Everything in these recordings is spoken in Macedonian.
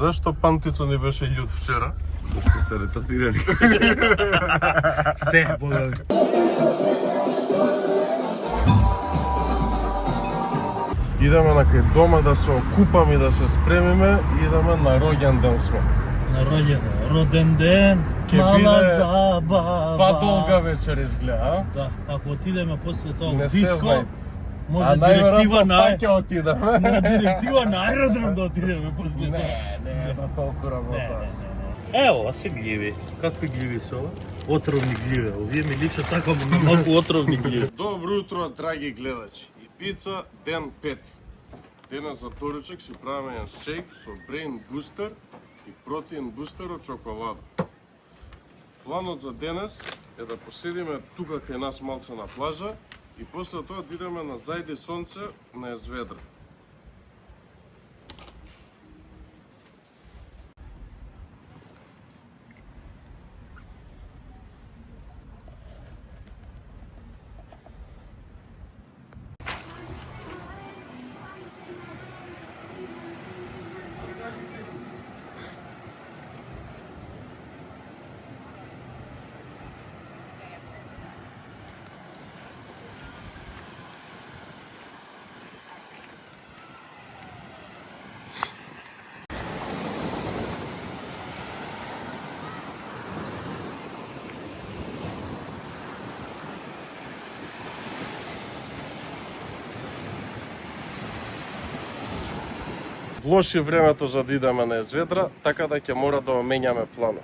Зашто Пантица не беше људ вчера? Сте ретардирани. Сте, бога. Идеме на кај дома да се окупаме и да се спремиме, идеме на роѓен ден смо. На роден ден, Ке мала биде забава. Па долга вечер изгледа, Да, ако отидеме после тоа не во се диско, знаат. може директива на пак ќе отидеме. на директива на аеродром да отидеме после тоа. Не, да толку работа. Ево, се гливи. Какви гливи се ова? Отровни гливи. Овие ми личат така малку отровни гливи. Добро утро, драги гледачи. Ибица, ден 5. Денес за доручек си правиме еден шейк со Brain Booster и Protein Booster од чоколада. Планот за денес е да поседиме тука кај нас малце на плажа и после тоа да идеме на зајде сонце на Езведра. Влоши времето за да идеме на Езведра, така да ќе мора да менјаме планот.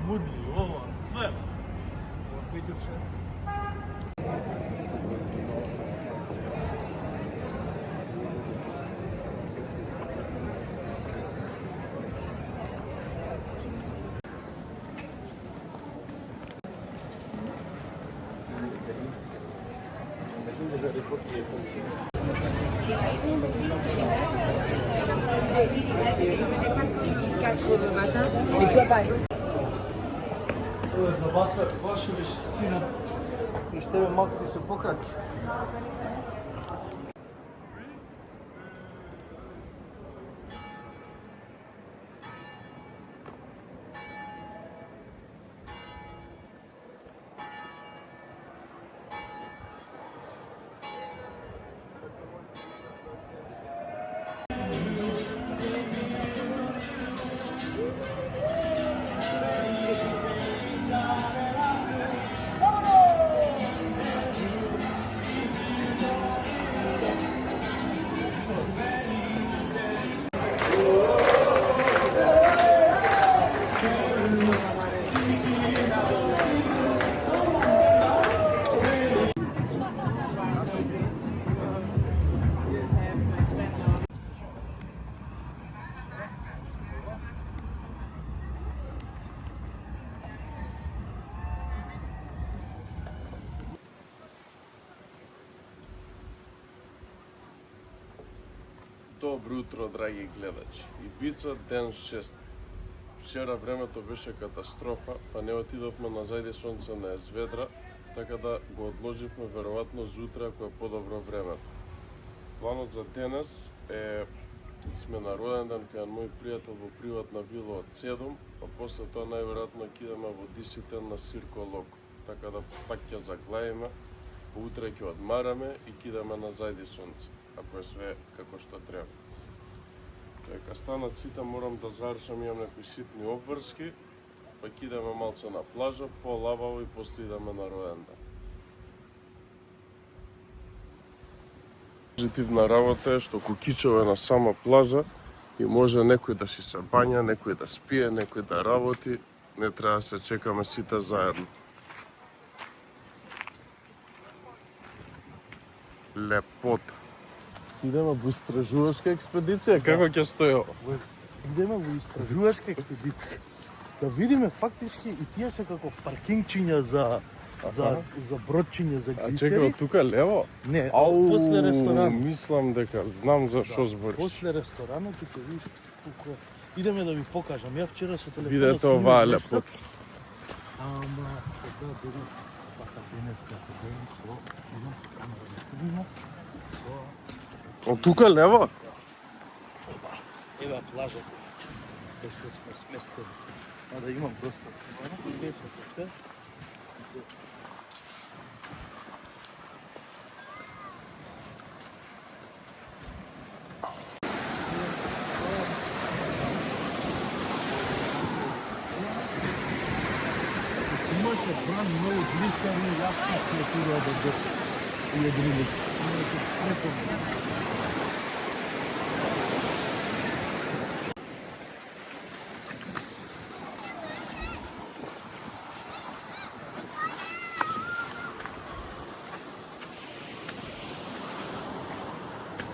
Мудли, ова, све. За вас, ваше висина, и ще бе малко да се пократки. Добро утро, драги гледачи. Ибица, ден 6. Вчера времето беше катастрофа, па не отидовме на зајде сонце на Езведра, така да го одложивме веројатно за утре ако е подобро време. Планот за денес е сме на роден ден кај мој пријател во приватна вила од 7, па после тоа најверојатно ќе идеме во Диситен на Сирколог, така да пак ќе заглаиме, по утре ќе одмараме и ќе идеме на зајде сонце, ако е све како што треба. Дека станат сите, морам да завршам, имам некои ситни обврски, па ќе идеме малце на плажа, по-лабаво и после идеме на роден ден. Позитивна работа е што Кукичево е на сама плажа и може некој да си се бања, некој да спие, некој да работи, не треба да се чекаме сите заедно. Лепота. Идеме во истражувачка експедиција, како ќе стои ова? Идеме во истражувачка експедиција. Да видиме фактички и тие се како паркингчиња за за бродчиње за А чекај, глисери. од тука лево? Не, после ресторан. Мислам дека знам за што збориш. После ресторанот ти ќе видиш тука. Идеме да ви покажам. Ја вчера со телефонот Видете снимав оваа нешто. лепота. Ама, кога дори пака денеска ходим со имам камера да снимам. Од тука лево? Ева плажата. Кој што сме сместени. А да имам доста снимано. Кај се тоа? Имаше бран многу глисери, јасно се отидува да једрили.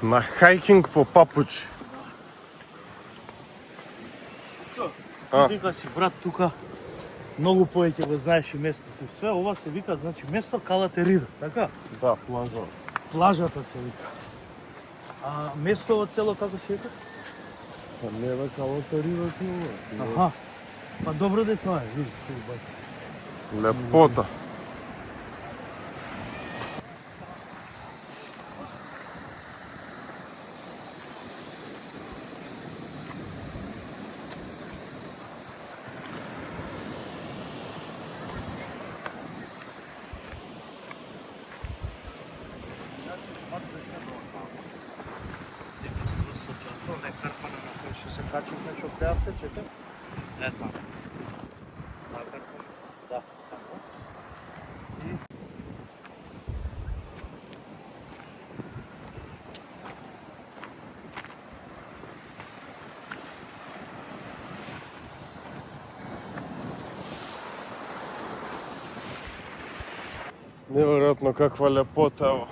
На хајкинг по папучи. Вика си брат тука многу повеќе го знаеш и местото и све. Ова се вика значи место Калатерида, така? Да, плажа. Плажата се вика. А местото цело како се вика? Па не бе Калатерида ти ова. Аха. Па добро да тоа е, види, тука баш. Лепота. Се качувме што преавте, чекам. Ето. Да, така. И Неверојатно каква лепота ево.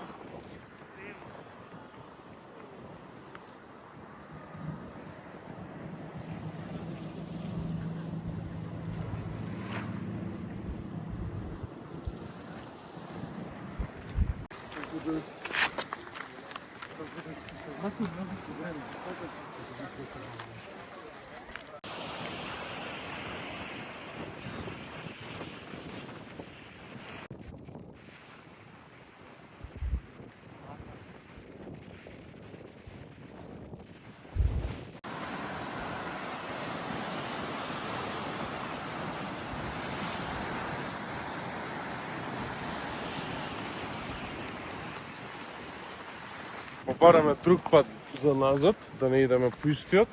Побараме друг пат за назад, да не идеме по истиот.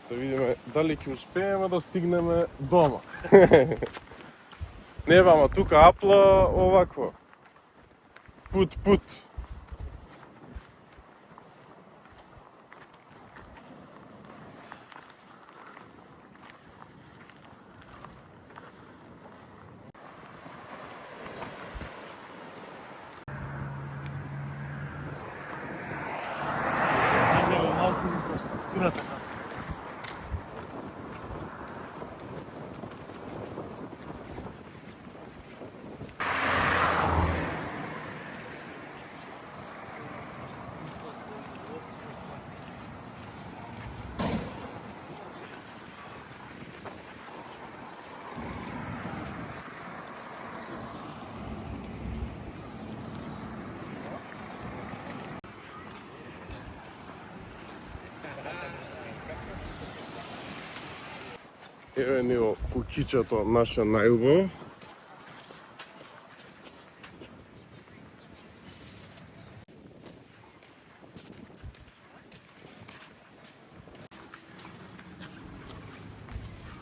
Да видиме дали ќе успееме да стигнеме дома. Не, ама тука апла овакво. Пут. најдеме малку инфраструктурата. Еве ни кукичето наше најубаво.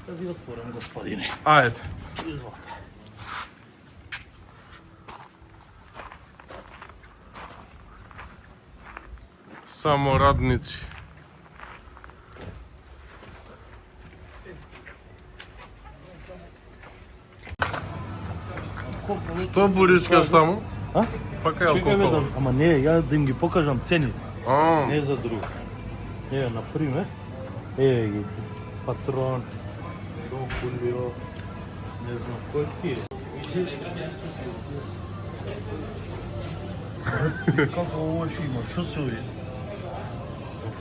Да ви отворам, господине. Ајде. Изволите. Само радници. Што буричкаш таму? А? Пака е Чекај бе, алкохол. ама не, ја да им ги покажам цените, А, не за друго. Еве, например, еве ги, Патрон, Дон Хулио, не знам кој ти е. Како ово ќе има? Што се ови?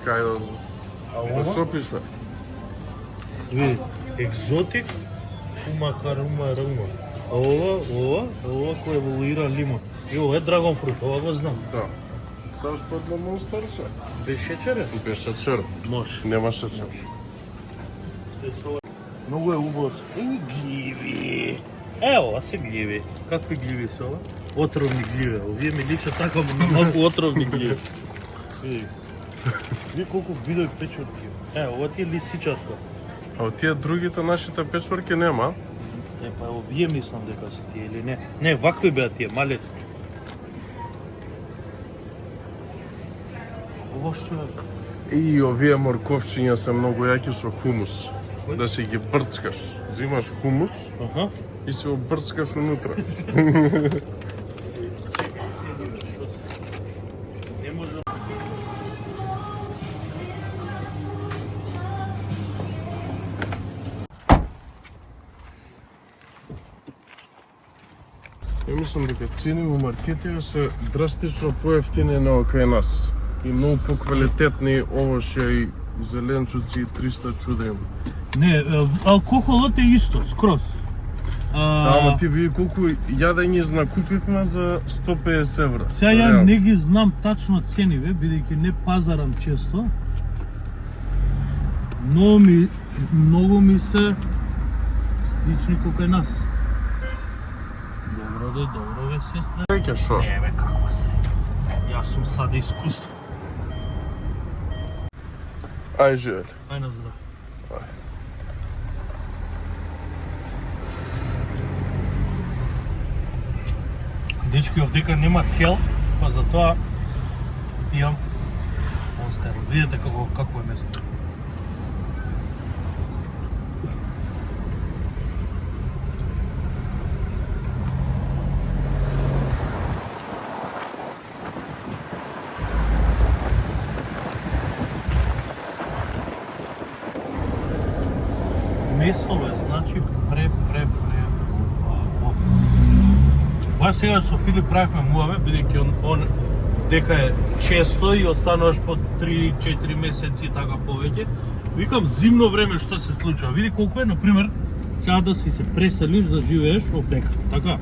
Кај да... А Па што пише? Види, екзотик, умакарума рума. А ова кој еволуира лимон. И ова е драгон фрут, ова го знам. Да. Саш пот на монстарче? Без шеќер? Без шеќер. Може. Нема шеќер. Многу е убаво. И гливи. Ова се гливи. Какви гливи се ова? Отровни гливи. Овие ми личат така на малку отровни гливи. Види. Види колку видови печурки. Ова ти е лисичатка. А од тие другите нашите печворки нема? Па овие мислам дека се тие или не. Не, вакви беа тие, малецки. Ова што е? И овие морковчиња се многу јаки со хумус. Да си ги брцкаш. Зимаш хумус Аха. и се обрцкаш унутра. Не може. Ја мислам дека цени во маркетите се драстично поевтини на кај нас. И многу поквалитетни овошја и зеленчуци и 300 чуда има. Не, алкохолот е исто, скроз. Ама ти види колку јадење знакупивме за 150 евра. Сега ја не ги знам тачно цениве, бидејќи не пазарам често. Но многу ми се слични како кај нас. Добро ве, сестра. Веќе шо? Не бе, каква се. Јас сум саде искуство. Ај живели. Ај на здраво. Дечки, овдека нема хел, па затоа пијам Монстер. Видете какво е место. Место бе, значи убаво. Баш сега со Филип правевме муаве, бидејќи он дека е често и остануваш по 3-4 месеци и така повеќе. Викам зимно време што се случува. Види колку е, например, сега да си се преселиш да живееш овдека, така.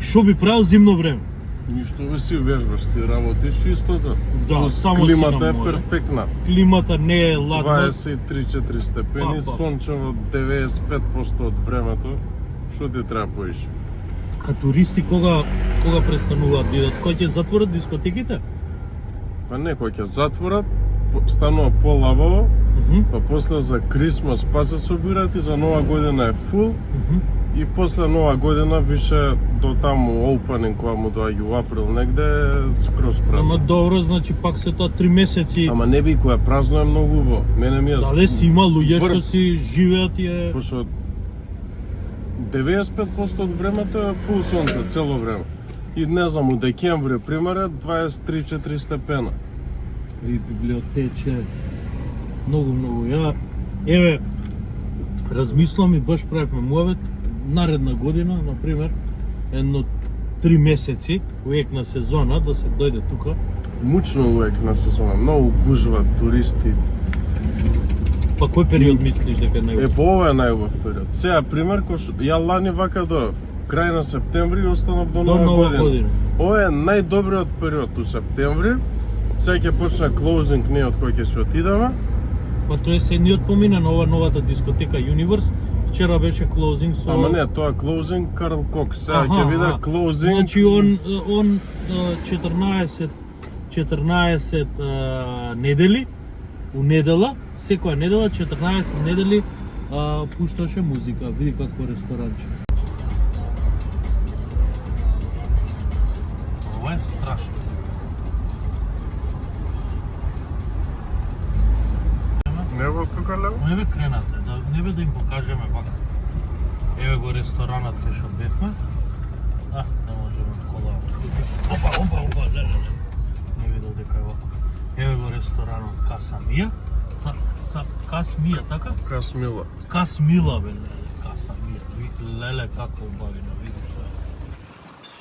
Што би правил зимно време? Ништо бе си вежбаш, си работиш истото. Да, само си климата на е море. перфектна. Климата не е ладна. 23-4 степени, Па. сончево 95% од времето. Што ти треба поише? А туристи кога престануваат да идат? Кој ќе затворат дискотеките? Па некој ќе затворат, станува полабаво, па после за Крисмас па се собираат и за Нова година е фул. И после Нова година више до таму opening кога му доаѓа у април негде скроз празно. Ама добро, значи пак се тоа 3 месеци. Ама не би кога празно е многу убаво. Мене ми е Дале си има луѓе што си живеат и е... Пошто 95% од времето е фул сонце цело време. И не знам, у декември пример е 23-4 степена. И библиотече. Многу. Ја, еве, размислувам и баш правевме муавет, наредна година, например, едно 3 месеци, уек на сезона, да се дојде тука. Мучно увек на сезона, многу гужва туристи. Па кој период мислиш дека е најубав? По ова е најубав период. Сега пример, ја лани вака до крај на септември и останав до Нова година. Ова е најдобриот период у септември. Сега ќе почне клоузинг не од кој ќе се отидеме. Па тоа е седниот помина на ова новата дискотека Universe. Вчера беше клоузинг со... Ама не, тоа е клоузинг Карл Кокс. Сега ќе биде клоузинг... Значи он 14 недели, у недела, секоја недела, 14 недели пушташе музика. Види какво ресторанче. Ова е страшно. Не во тука лево? Не бе кренате, не бе да им покажеме пак. Еве го ресторанот кај што бевме. Не можеме од кола. Опа, леле. Не видел дека е вако. Еве го ресторанот Касамија. Касмија, така? Касмила. Касмила, бе, каса, леле како убавина, видиш што е.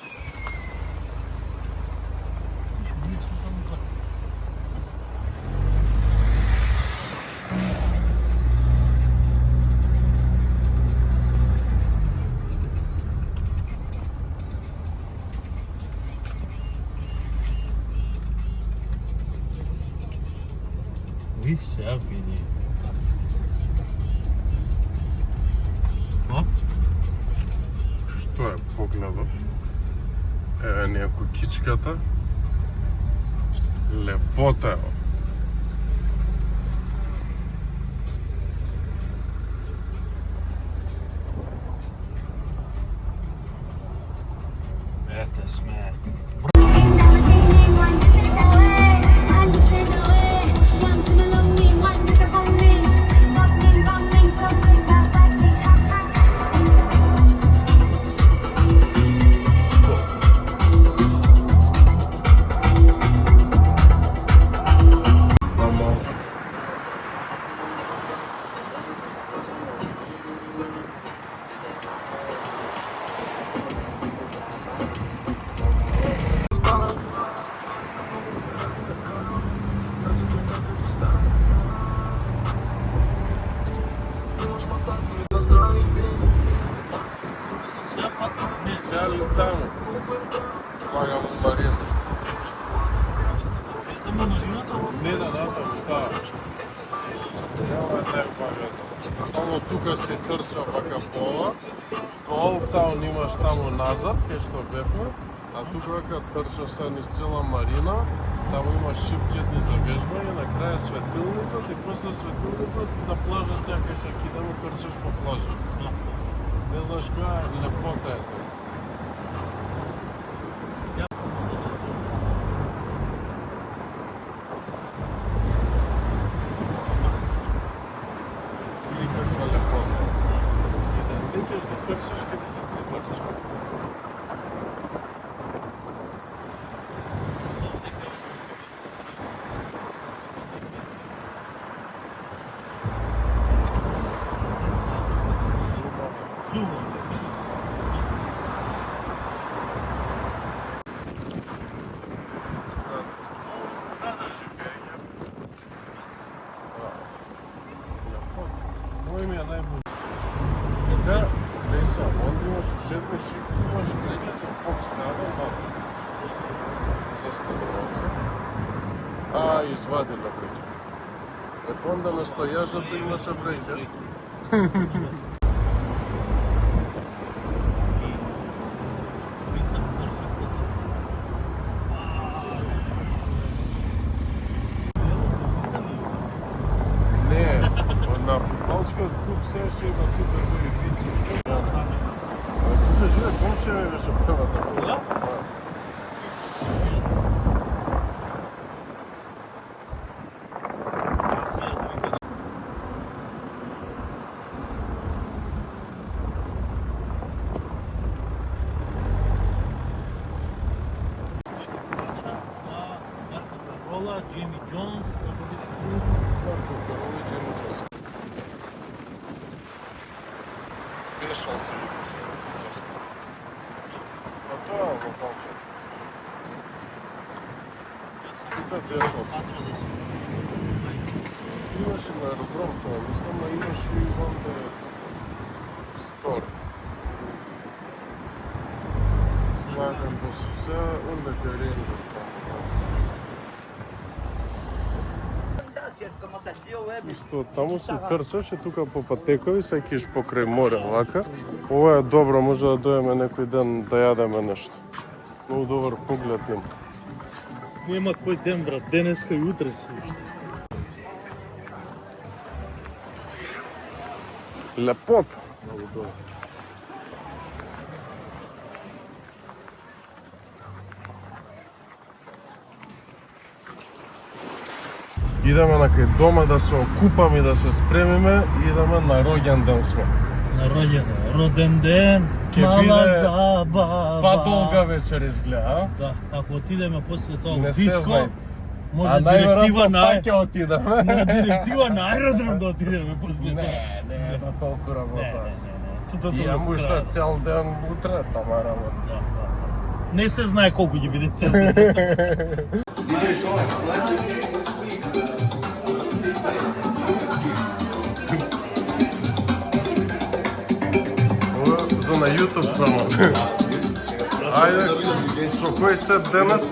Виж сега види. Што е погледов? Еве ни е кукичката. Лепота е. Ете сме. Сега таму. Пагам Марија. Не да таму, таа. Нема не пагам. Само тука се трча пака пола. Олтаун имаш таму назад, кај што бевме. А тука вака трча се низ цела марина. Таму имаш шипчетни за вежбање, на крај светилникот и после светилникот на плажа сега кај што кидаме трчаш по плажа. Не знаеш која лепота е тоа. Или каква лепота е. И да летиш да трчаш каде се притрча. Мој ми е најбољи. Сега, деса, онде имаш ушетни шипки, имаш бреќа со покстана, цеста долоца. А, извадила бреќа. Ето онда на стојажата имаше бреќа. На футболскиот клуб се има тука тој Бицу. Тука живе комшија ми беше првата година. Джейми Джонс, Бешал се викаше. А тоа е локалче. Тука дешал се. Имаше на аеродром тоа, мислам, а имаше и онде стор. Лаган бос. Сега онде кај Рендер таму. Исто, таму се трчаше тука по патекови, се киш покрај море вака. Ова е добро, може да дојдеме некој ден да јадеме нешто. Многу добар поглед има. нема кој ден, брат, денеска и утре се уште. Лепота. Многу добро. Идеме на кај дома да се окупаме и да се спремиме и идеме на роѓен ден сме. На роден ден, Ке мала биде забава. Па долга вечер изгледа, Да, ако отидеме после тоа не во се диско, знае. може А директива најверојатно на пак ќе отидеме. на директива на аеродром да отидеме после тоа. Не, не, да толку работа. Не. Ја уште цел ден утре тама работа. Да. Не се знае колку ќе биде цел ден. Ова за на YouTube тама. Ајде, со кој сет денес?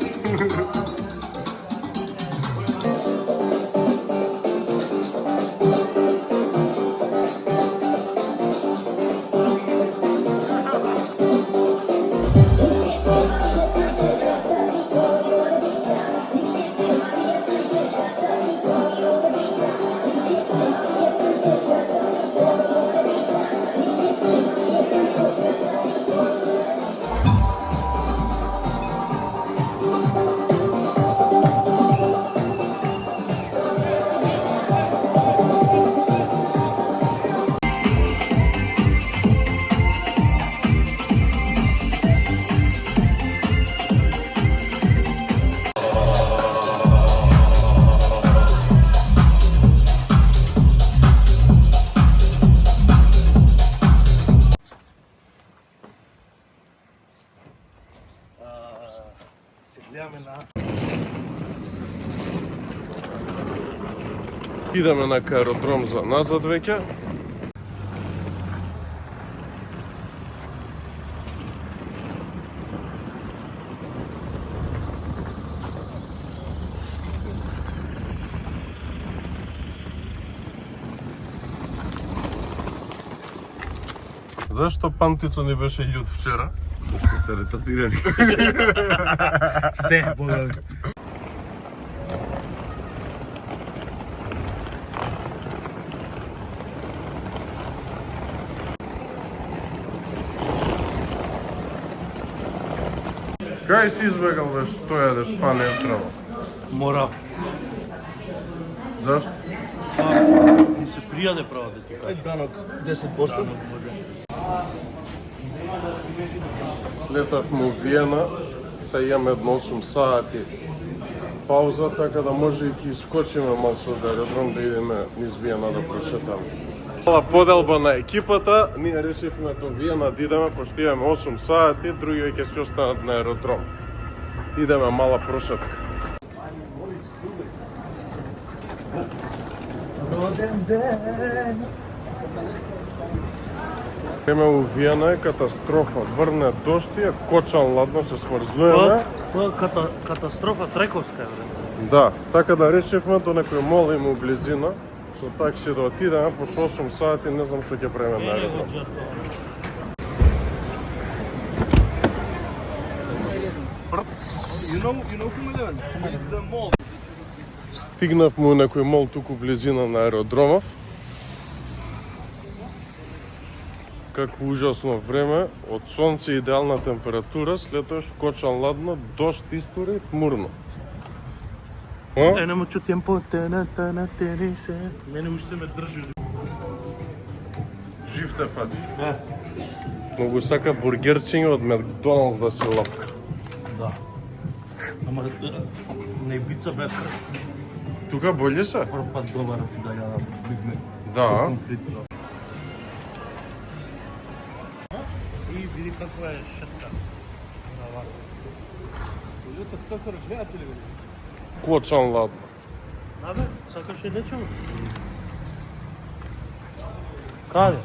Идеме на аеродром за назад веќе. Зашто Пантица не беше људ вчера? Сте ретардирани. Сте, бога. Кај си избегал да што јадеш, па не е здраво? Мора. Зашто? Ми се пријаде право да ти кажам. Данок 10%. Слетавме у Виена, се имаме едно 8 сати пауза, така да може и ќе искочиме мал со аеродром да идеме низ Виена да прошетаме. Мала поделба на екипата, ние решивме до Виена да идеме, пошто имаме 8 сати, другиве ќе се останат на аеродром. Идеме мала прошетка. Време у Виена е катастрофа, врне дошти, е кочан ладно, се смрзнуваме. Тоа катастрофа трековска е, бре. Да, така да решивме до некој мол има у близина, со такси да отидеме, пошто 8 сати не знам што ќе правиме на аеродром. You know Kumelevan? It's the mall. Стигнавме у некој мол туку близина на аеродромов. Какво ужасно време, од сонце идеална температура, след тоа кочан ладно, дожд истори, тмурно. Нема чу темпо, се. Мене уште ме држи. Жив те фати. Многу сака бургерчиња од Макдоналдс да се лапка. Да. Ама не бица бе крш. Тука болje се? Прв пат добар да јадам Биг Мек. Да. И види каква е шеска. Лjuta цакар, гледате ли го? Кочан ладно. Абе, сакаш и дечо? Каде?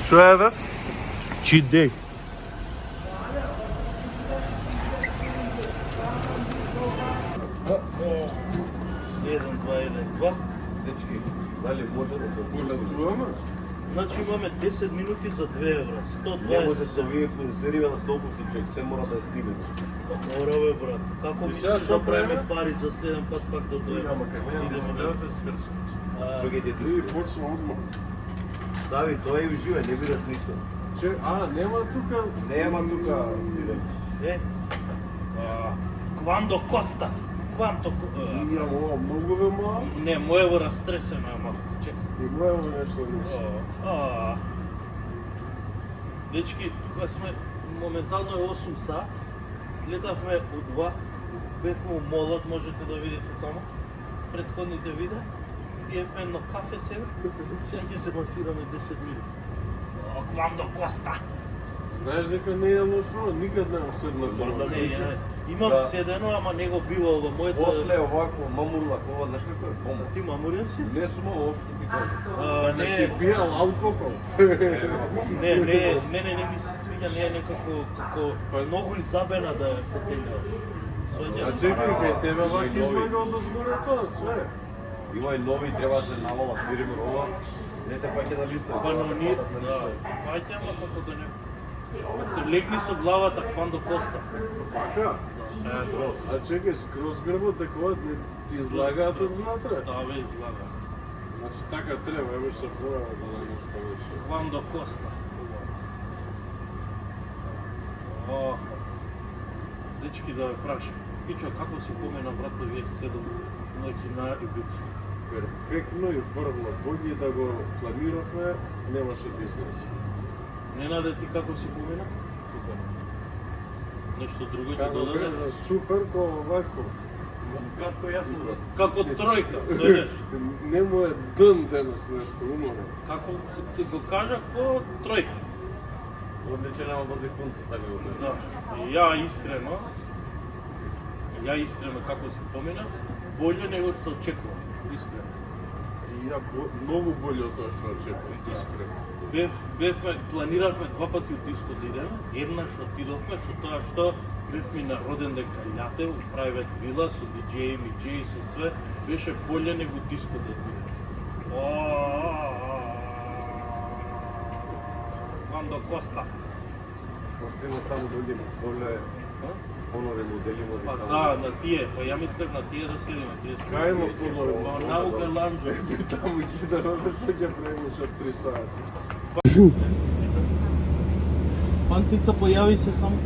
Што едеш? Cheat day. Еден, два. Дечки, дали може да се Полетуваме? Значи имаме 10 минути за 2 евра. Не може 120 да вие консервира на столбовите човек, се мора да стигне. Добре бе, брат. Како И сега мислиш што да правиме правиме? пари за следен пат пак да дојдеме? Ама кај мене Идеме да- следната сврши. Што ги И дете? почна одмah. Дави, тоа е уживе, не бираш ништо. Че, нема тука... Нема тука. Е, Quando costa? Quanto? Ја ова многу ве мало. Не, моево растресено е малку. Чекай. И гледам нешто ништо. Дечки, тука сме, моментално е 8 сат. Следавме у 2, бевме у молот, можете да видите тамо. предходните видеа. Пиевме едно кафе сега. Сега ќе се масираме 10 минути. Квандо Коста. Знаеш дека не е лошо, никад не седнат. Не, имам седено, ама не го бивал во моето... После овако мамурлак, ова знаеш како е бомба. Ти мамурен си? Не сум општо ти кажам. Не си пијал алкохол. Не ми се свиѓа, не е некако како многу изабена да е фотелја. А чекај, кај тебе вака излага од озгоре тоа све. Има и нови, треба да се навалат, пример ова. Не те паќе на листа. Па но ни, паќе, ама како да не... Легни со главата, Квандо Коста. Пака? А чекај, скроз грбот такова не ти излагаат од внатре? Да, бе, излага. Значи така треба, еме се пројава да не нешто веќе. Квандо Коста. О, дечки да ве прашам. Фичо, како си помена, брато, вие 7 ноќи на Ибица? Перфектно и врвно. Боги да го планирахме, немаше да излезе. Ненаде, ти како си помена? Супер. Нешто друго ќе Како додадеш? кажа, супер, ко овако. Кратко јасно. Како тројка, знаеш? Не му е ден денес нешто уморен. Како ти го кажа, ко тројка. Одличен ама до секунда, така го кажа. Да. И ја искрено како си помена, болje него што очекувам, искрено. И ја многу боле од тоа што очекувам, искрено. Планиравме 2 пати од диско да идеме, еднаш отидовме со тоа што бевме на роден ден кај Љате, у private вила со диџеи, миџеи, со све, беше болje него диско да идеме. Квандо Коста. Посебно таму дојдеме, боле понови модели може Па таму. да, на тие, па ја мислев на тие да седиме, тие. Кај има понови? Наука ланџо. Таму ќе да што ќе премиша 3 сати. Пантица појави се само.